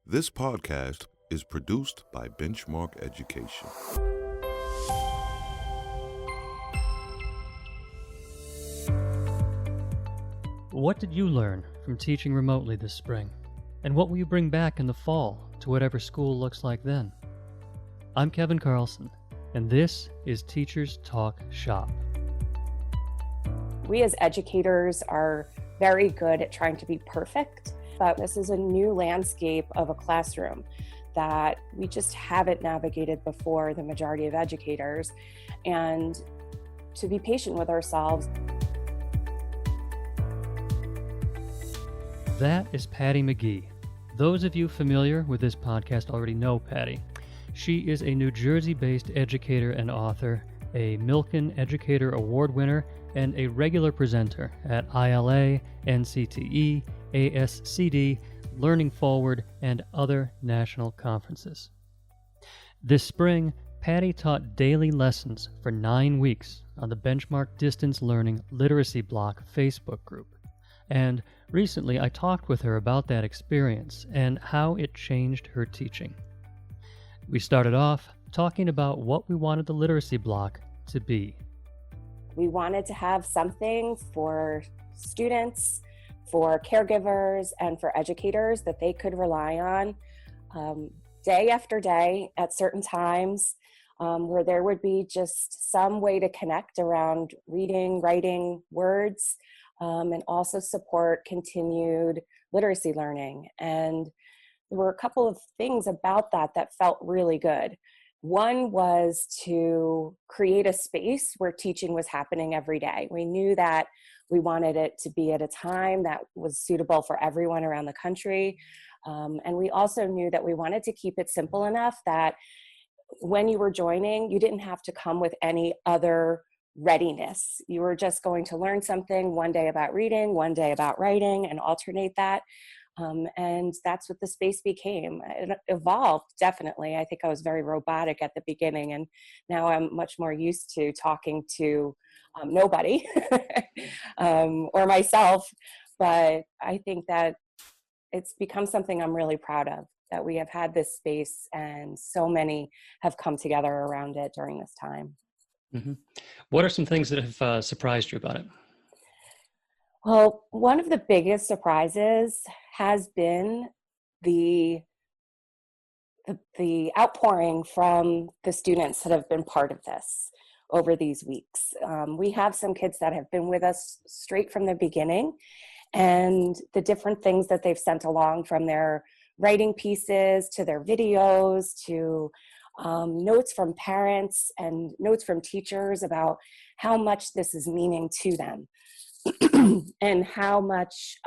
This podcast is produced by Benchmark Education. What did you learn from teaching remotely this spring? And what will you bring back in the fall to whatever school looks like then? I'm Kevin Carlson, and this is Teachers Talk Shop. We as educators are very good at trying to be perfect, but this is a new landscape of a classroom that we just haven't navigated before, the majority of educators, and to be patient with ourselves. That is Patty McGee. Those of you familiar with this podcast already know Patty. She is a New Jersey-based educator and author, a Milken Educator Award winner, and a regular presenter at ILA, NCTE, ASCD, Learning Forward, and other national conferences. This spring, Patty taught daily lessons for 9 weeks on the Benchmark Distance Learning Literacy Block Facebook group. And recently I talked with her about that experience and how it changed her teaching. We started off talking about what we wanted the literacy block to be. We wanted to have something for students, for caregivers, and for educators that they could rely on day after day at certain times, where there would be just some way to connect around reading, writing, words, and also support continued literacy learning. And there were a couple of things about that that felt really good. One was to create a space where teaching was happening every day. We knew that we wanted it to be at a time that was suitable for everyone around the country. And we also knew that we wanted to keep it simple enough that when you were joining, you didn't have to come with any other readiness. You were just going to learn something one day about reading, one day about writing, and alternate that. And that's what the space became. It evolved, definitely. I think I was very robotic at the beginning, and now I'm much more used to talking to nobody or myself. But I think that it's become something I'm really proud of, that we have had this space and so many have come together around it during this time. Mm-hmm. What are some things that have surprised you about it? Well, one of the biggest surprises has been the outpouring from the students that have been part of this over these weeks. We have some kids that have been with us straight from the beginning, and the different things that they've sent along, from their writing pieces to their videos to notes from parents and notes from teachers about how much this is meaning to them. And how much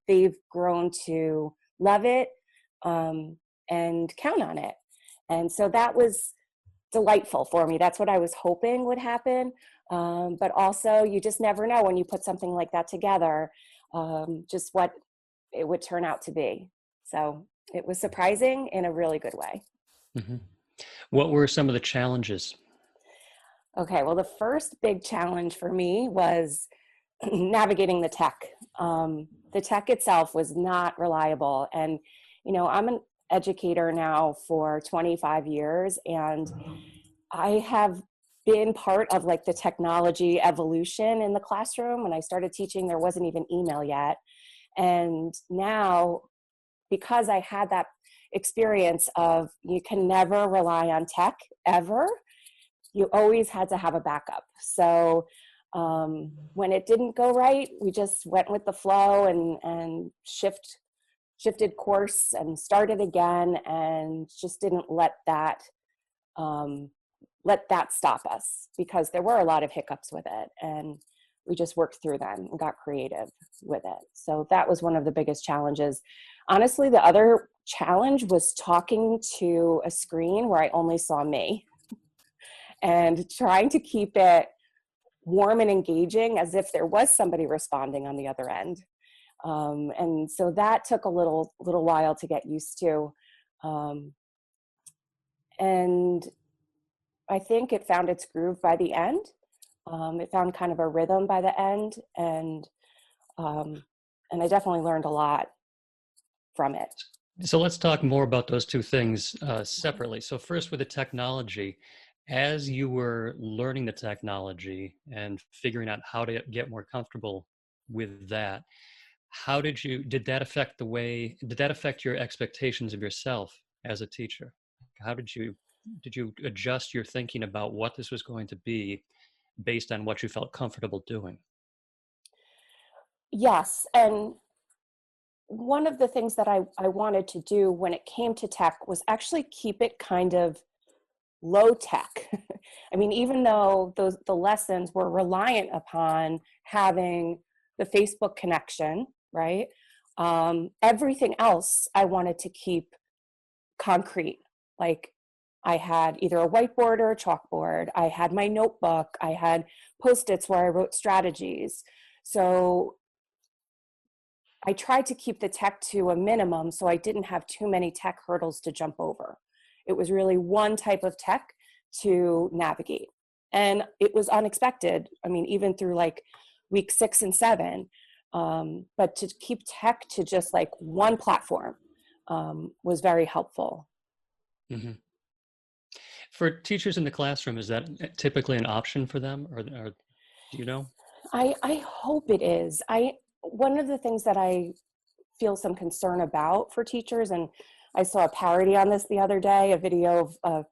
they've grown to love it and count on it. And so that was delightful for me. That's what I was hoping would happen. But also, you just never know when you put something like that together, just what it would turn out to be. So it was surprising in a really good way. Mm-hmm. What were some of the challenges? Okay, well, the first big challenge for me was navigating the tech. The tech itself was not reliable. And, you know, I'm an educator now for 25 years, and I have been part of like the technology evolution in the classroom. When I started teaching, there wasn't even email yet. And now, because I had that experience of you can never rely on tech ever, you always had to have a backup. So when it didn't go right, we just went with the flow and shifted course and started again, and just didn't let that stop us, because there were a lot of hiccups with it, and we just worked through them and got creative with it. So that was one of the biggest challenges. Honestly, the other challenge was talking to a screen where I only saw me and trying to keep it warm and engaging as if there was somebody responding on the other end. And so that took a little while to get used to. And I think it found its groove by the end. It found kind of a rhythm by the end, and I definitely learned a lot from it. So let's talk more about those two things separately. So first with the technology, as you were learning the technology and figuring out how to get more comfortable with that, did that affect did that affect your expectations of yourself as a teacher? How did you adjust your thinking about what this was going to be based on what you felt comfortable doing? Yes, and one of the things that I wanted to do when it came to tech was actually keep it kind of low tech. I mean, even though the lessons were reliant upon having the Facebook connection, right? Everything else I wanted to keep concrete. Like I had either a whiteboard or a chalkboard. I had my notebook. I had Post-its where I wrote strategies. So I tried to keep the tech to a minimum so I didn't have too many tech hurdles to jump over. It was really one type of tech to navigate. And it was unexpected. I mean, even through like week 6 and 7, but to keep tech to just like one platform was very helpful. Hmm. For teachers in the classroom, is that typically an option for them, or do you know? I hope it is. One of the things that I feel some concern about for teachers, and I saw a parody on this the other day, a video of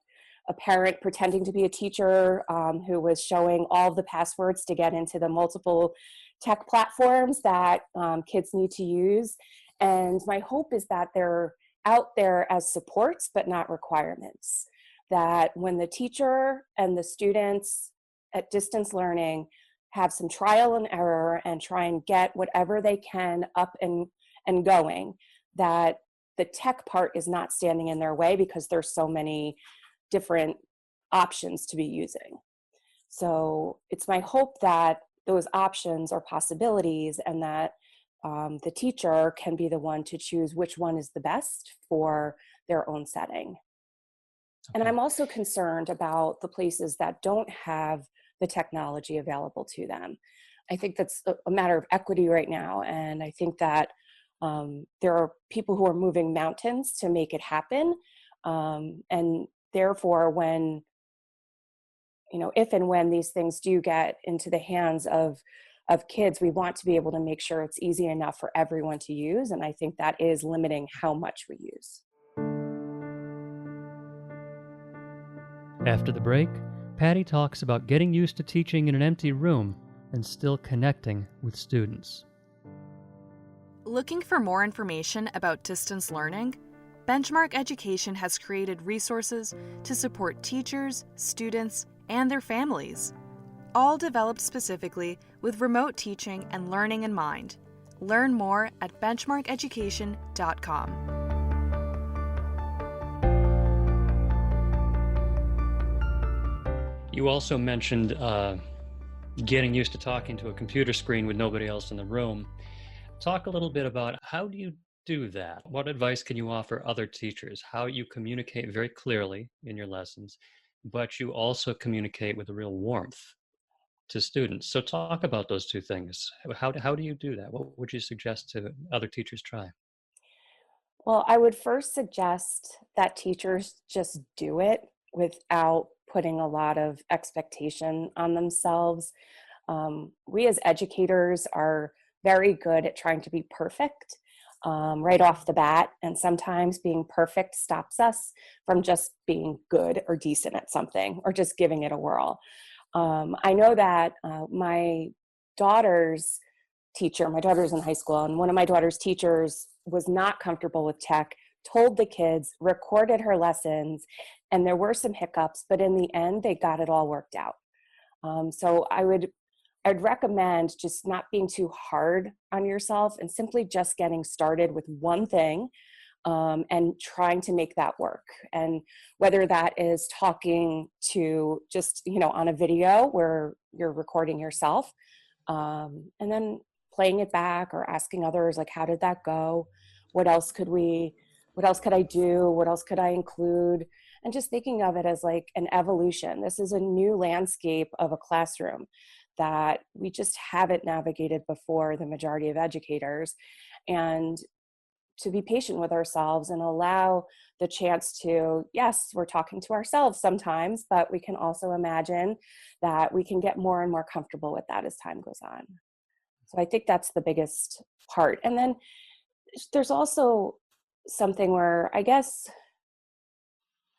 a parent pretending to be a teacher who was showing all the passwords to get into the multiple tech platforms that kids need to use. And my hope is that they're out there as supports, but not requirements. That when the teacher and the students at distance learning have some trial and error and try and get whatever they can up and going, that the tech part is not standing in their way because there's so many different options to be using. So it's my hope that those options are possibilities and that the teacher can be the one to choose which one is the best for their own setting. And Okay. I'm also concerned about the places that don't have the technology available to them. I think that's a matter of equity right now. And I think that there are people who are moving mountains to make it happen. And therefore, if and when these things do get into the hands of kids, we want to be able to make sure it's easy enough for everyone to use. And I think that is limiting how much we use. After the break, Patty talks about getting used to teaching in an empty room and still connecting with students. Looking for more information about distance learning? Benchmark Education has created resources to support teachers, students, and their families, all developed specifically with remote teaching and learning in mind. Learn more at benchmarkeducation.com. You also mentioned getting used to talking to a computer screen with nobody else in the room. Talk a little bit about how do you do that? What advice can you offer other teachers? How you communicate very clearly in your lessons, but you also communicate with a real warmth to students. So talk about those two things. How do you do that? What would you suggest to other teachers try? Well, I would first suggest that teachers just do it without putting a lot of expectation on themselves. We as educators are very good at trying to be perfect right off the bat, and sometimes being perfect stops us from just being good or decent at something or just giving it a whirl. I know that my daughter's my daughter's in high school, and one of my daughter's teachers was not comfortable with tech, told the kids, recorded her lessons, and there were some hiccups, but in the end, they got it all worked out. So I'd recommend just not being too hard on yourself and simply just getting started with one thing and trying to make that work. And whether that is talking to just, on a video where you're recording yourself and then playing it back or asking others, like, how did that go? What else could I do? What else could I include? And just thinking of it as like an evolution. This is a new landscape of a classroom that we just haven't navigated before, the majority of educators. And to be patient with ourselves and allow the chance to, yes, we're talking to ourselves sometimes, but we can also imagine that we can get more and more comfortable with that as time goes on. So I think that's the biggest part. And then there's also something where I guess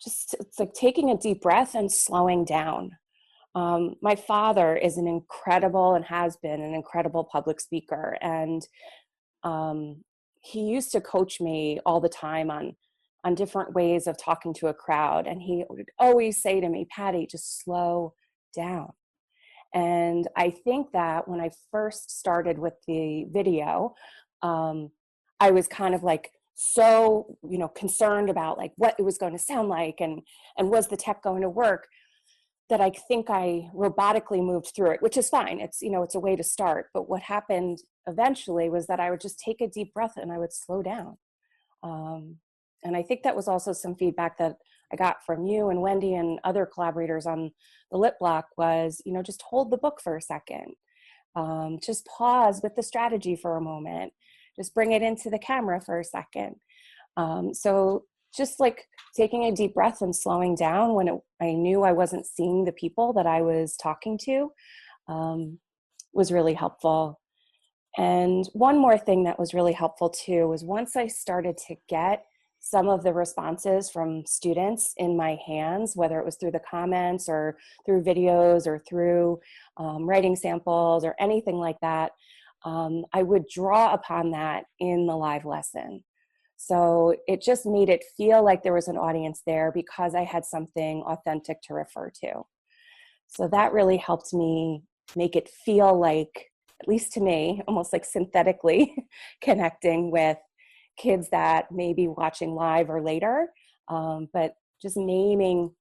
just it's like taking a deep breath and slowing down. My father is an incredible and has been an incredible public speaker. And he used to coach me all the time on different ways of talking to a crowd. And he would always say to me, Patty, just slow down. And I think that when I first started with the video, I was kind of like so, concerned about like what it was going to sound like and was the tech going to work, that I think I robotically moved through it, which is fine. It's, it's a way to start. But what happened eventually was that I would just take a deep breath and I would slow down. And I think that was also some feedback that I got from you and Wendy and other collaborators on the Lit Block was, just hold the book for a second. Just pause with the strategy for a moment. Just bring it into the camera for a second. So just like taking a deep breath and slowing down when I knew I wasn't seeing the people that I was talking to was really helpful. And one more thing that was really helpful too was once I started to get some of the responses from students in my hands, whether it was through the comments or through videos or through writing samples or anything like that, I would draw upon that in the live lesson. So it just made it feel like there was an audience there because I had something authentic to refer to. So that really helped me make it feel like, at least to me, almost like synthetically connecting with kids that may be watching live or later, but just naming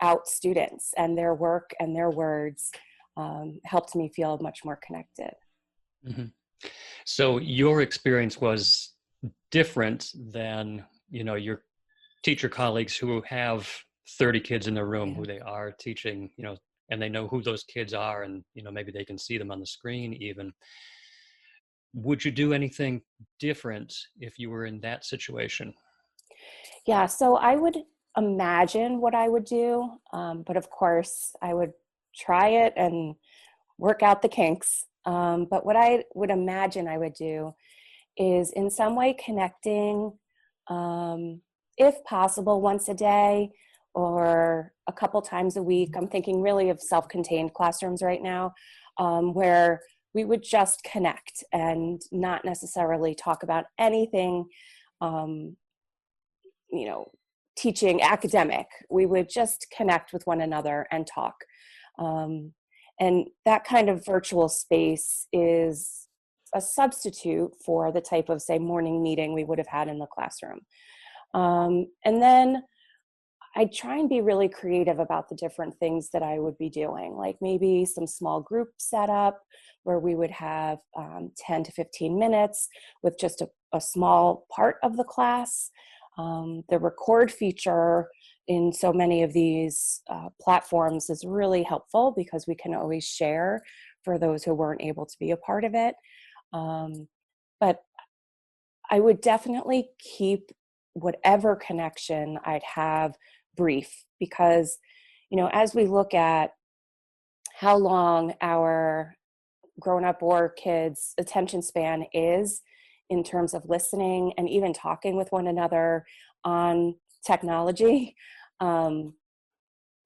out students and their work and their words helped me feel much more connected. Mm-hmm. So your experience was different than, your teacher colleagues who have 30 kids in their room who they are teaching, and they know who those kids are and, maybe they can see them on the screen even. Would you do anything different if you were in that situation? Yeah, so I would imagine what I would do, but of course I would try it and work out the kinks. But what I would imagine I would do is in some way connecting, if possible, once a day or a couple times a week. I'm thinking really of self-contained classrooms right now, where we would just connect and not necessarily talk about anything, teaching academic. We would just connect with one another and talk. And that kind of virtual space is a substitute for the type of, say, morning meeting we would have had in the classroom. And then I try and be really creative about the different things that I would be doing, like maybe some small group setup where we would have 10 to 15 minutes with just a small part of the class. The record feature in so many of these platforms is really helpful because we can always share for those who weren't able to be a part of it. But I would definitely keep whatever connection I'd have brief because, as we look at how long our grown-up or kids' attention span is in terms of listening and even talking with one another on technology,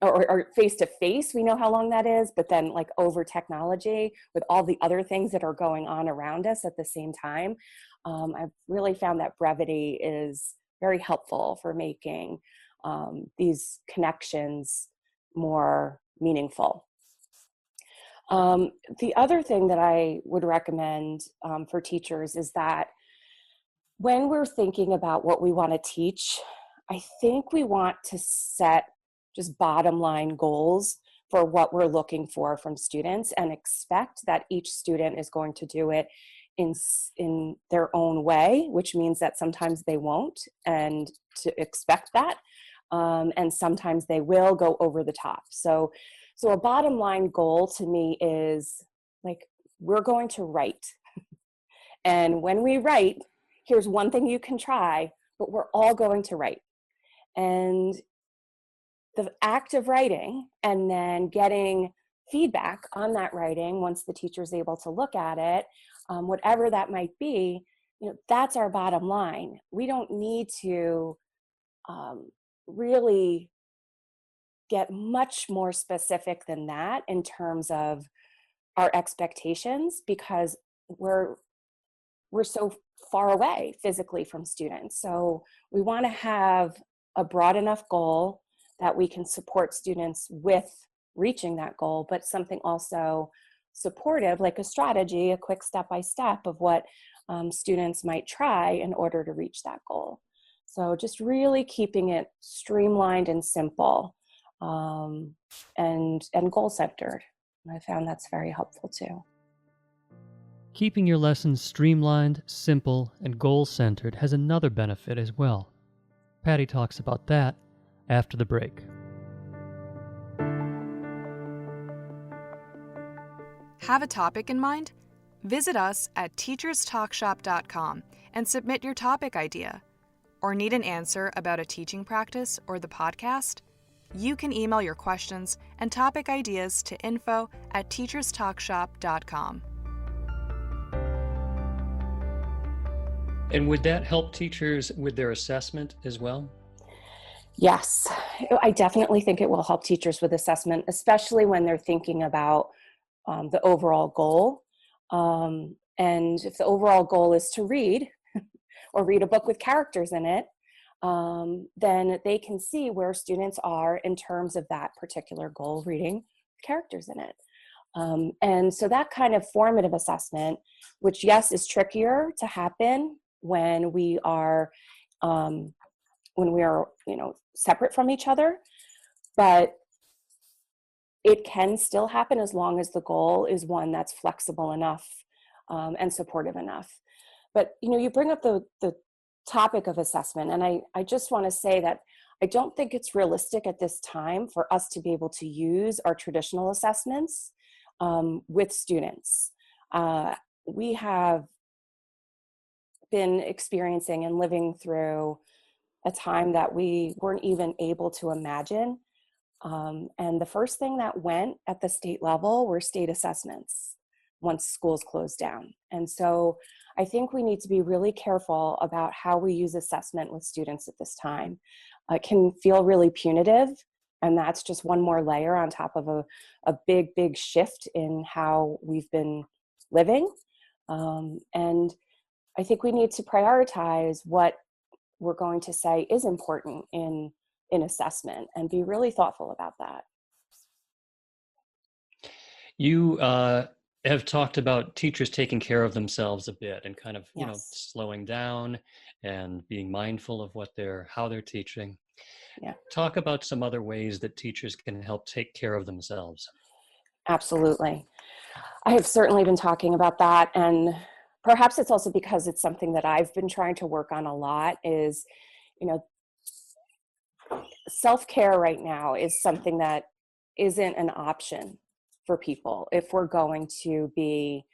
or face-to-face, we know how long that is, but then like over technology with all the other things that are going on around us at the same time, I've really found that brevity is very helpful for making these connections more meaningful. The other thing that I would recommend for teachers is that when we're thinking about what we want to teach, I think we want to set just bottom line goals for what we're looking for from students and expect that each student is going to do it in their own way, which means that sometimes they won't, and to expect that. And sometimes they will go over the top. So a bottom line goal to me is like, we're going to write. And when we write, here's one thing you can try, but we're all going to write. And the act of writing and then getting feedback on that writing once the teacher's able to look at it, whatever that might be, that's our bottom line. We don't need to really get much more specific than that in terms of our expectations, because we're so far away physically from students. So we want to have a broad enough goal that we can support students with reaching that goal, but something also supportive, like a strategy, a quick step-by-step of what students might try in order to reach that goal. So just really keeping it streamlined and simple, and goal-centered. I found that's very helpful too. Keeping your lessons streamlined, simple, and goal-centered has another benefit as well. Patty talks about that after the break. Have a topic in mind? Visit us at teacherstalkshop.com and submit your topic idea. Or need an answer about a teaching practice or the podcast? You can email your questions and topic ideas to info@teacherstalkshop.com. And would that help teachers with their assessment as well? Yes, I definitely think it will help teachers with assessment, especially when they're thinking about the overall goal. And if the overall goal is to read or read a book with characters in it, then they can see where students are in terms of that particular goal, reading characters in it. And so that kind of formative assessment, which yes, is trickier to happen when we are separate from each other, but it can still happen as long as the goal is one that's flexible enough and supportive enough. But you bring up the topic of assessment, and I just want to say that I don't think it's realistic at this time for us to be able to use our traditional assessments with students. We have been experiencing and living through a time that we weren't even able to imagine. And the first thing that went at the state level were state assessments once schools closed down. And so I think we need to be really careful about how we use assessment with students at this time. It can feel really punitive, and that's just one more layer on top of a big, big shift in how we've been living. And I think we need to prioritize what we're going to say is important in assessment and be really thoughtful about that. You have talked about teachers taking care of themselves a bit and kind of, Yes. slowing down and being mindful of how they're teaching. Yeah. Talk about some other ways that teachers can help take care of themselves. Absolutely. I have certainly been talking about that, and perhaps it's also because it's something that I've been trying to work on a lot is, self-care right now is something that isn't an option for people if we're going to be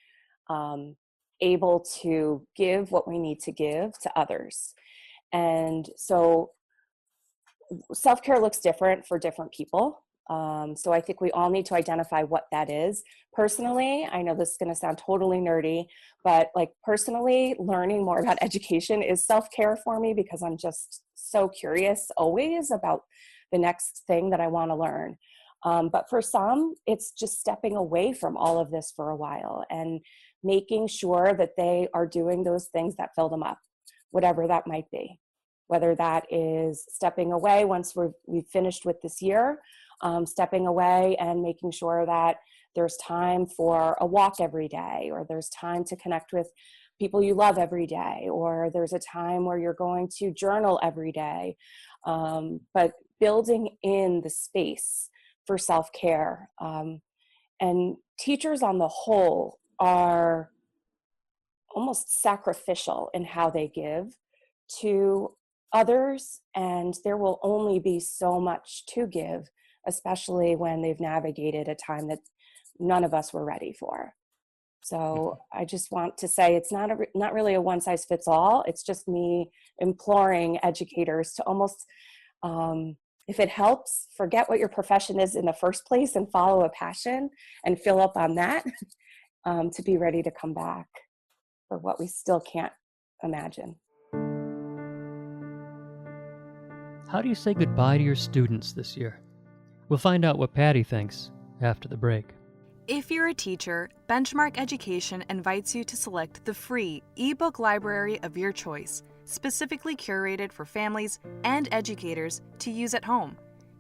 able to give what we need to give to others. And so self-care looks different for different people. So I think we all need to identify what that is. Personally, I know this is going to sound totally nerdy, but personally, learning more about education is self-care for me because I'm just so curious always about the next thing that I want to learn. But for some, it's just stepping away from all of this for a while and making sure that they are doing those things that fill them up, whatever that might be. Whether that is stepping away once we've finished with this year, stepping away and making sure that there's time for a walk every day, or there's time to connect with people you love every day, or there's a time where you're going to journal every day. But building in the space for self-care. And teachers on the whole are almost sacrificial in how they give to others, and there will only be so much to give, especially when they've navigated a time that none of us were ready for. So I just want to say it's not really a one size fits all. It's just me imploring educators to almost, if it helps, forget what your profession is in the first place and follow a passion and fill up on that to be ready to come back for what we still can't imagine. How do you say goodbye to your students this year? We'll find out what Patty thinks after the break. If you're a teacher, Benchmark Education invites you to select the free ebook library of your choice, specifically curated for families and educators to use at home.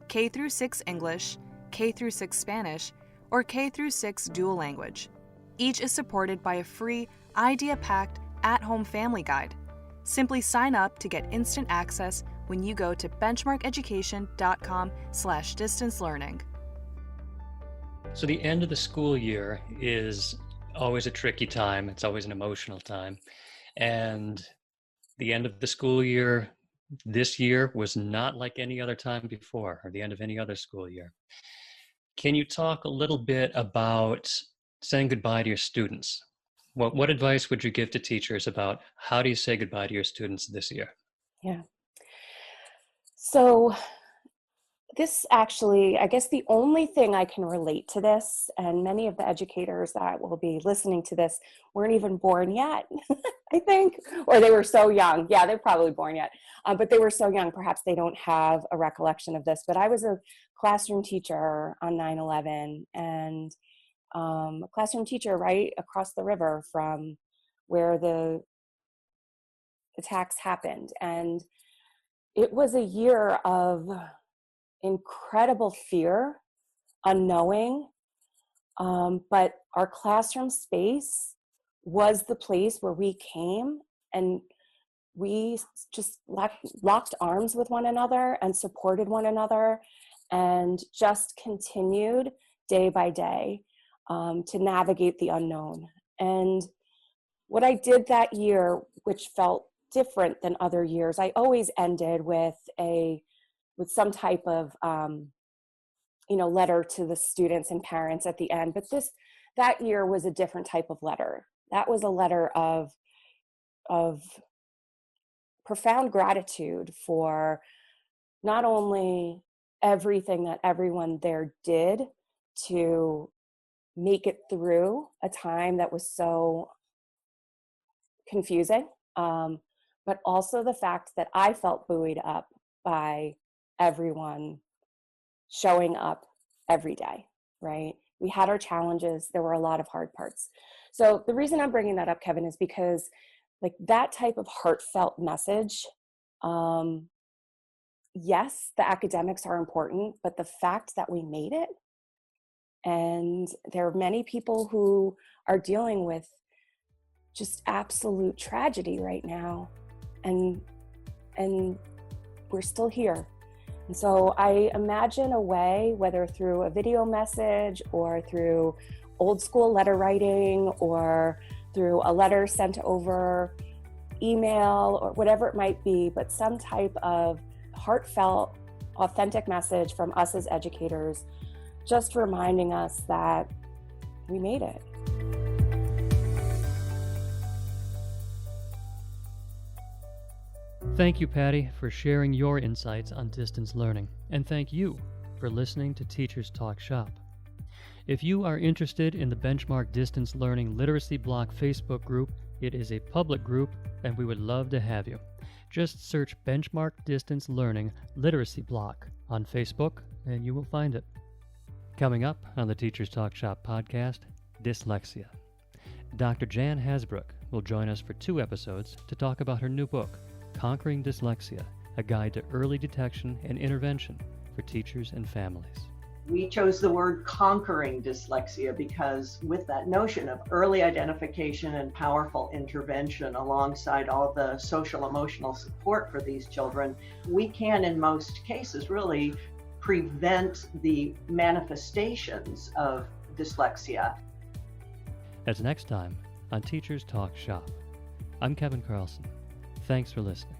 K-6 English, K-6 Spanish, or K-6 dual language. Each is supported by a free idea-packed at-home family guide. Simply sign up to get instant access when you go to benchmarkeducation.com/distance learning. So the end of the school year is always a tricky time. It's always an emotional time. And the end of the school year this year was not like any other time before, or the end of any other school year. Can you talk a little bit about saying goodbye to your students? What advice would you give to teachers about how do you say goodbye to your students this year? Yeah. So this actually, I guess the only thing I can relate to this, and many of the educators that will be listening to this weren't even born yet, I think, or they were so young. Yeah, they're probably born yet, but they were so young, perhaps they don't have a recollection of this. But I was a classroom teacher on 9/11, and a classroom teacher right across the river from where the attacks happened. And it was a year of incredible fear, unknowing, but our classroom space was the place where we came and we just locked arms with one another and supported one another and just continued day by day to navigate the unknown. And what I did that year, which felt different than other years, I always ended with some type of letter to the students and parents at the end. But that year was a different type of letter. That was a letter of profound gratitude for not only everything that everyone there did to make it through a time that was so confusing, but also the fact that I felt buoyed up by everyone showing up every day, right? We had our challenges. There were a lot of hard parts. So the reason I'm bringing that up, Kevin, is because like that type of heartfelt message, yes, the academics are important, but the fact that we made it, and there are many people who are dealing with just absolute tragedy right now, and we're still here. And so I imagine a way, whether through a video message or through old school letter writing or through a letter sent over email or whatever it might be, but some type of heartfelt, authentic message from us as educators, just reminding us that we made it. Thank you, Patty, for sharing your insights on distance learning, and thank you for listening to Teachers Talk Shop. If you are interested in the Benchmark Distance Learning Literacy Block Facebook group, it is a public group, and we would love to have you. Just search Benchmark Distance Learning Literacy Block on Facebook, and you will find it. Coming up on the Teachers Talk Shop podcast, dyslexia. Dr. Jan Hasbrook will join us for 2 episodes to talk about her new book, Conquering Dyslexia, a guide to early detection and intervention for teachers and families. We chose the word conquering dyslexia because with that notion of early identification and powerful intervention alongside all the social emotional support for these children, we can in most cases really prevent the manifestations of dyslexia. That's next time on Teachers Talk Shop. I'm Kevin Carlson. Thanks for listening.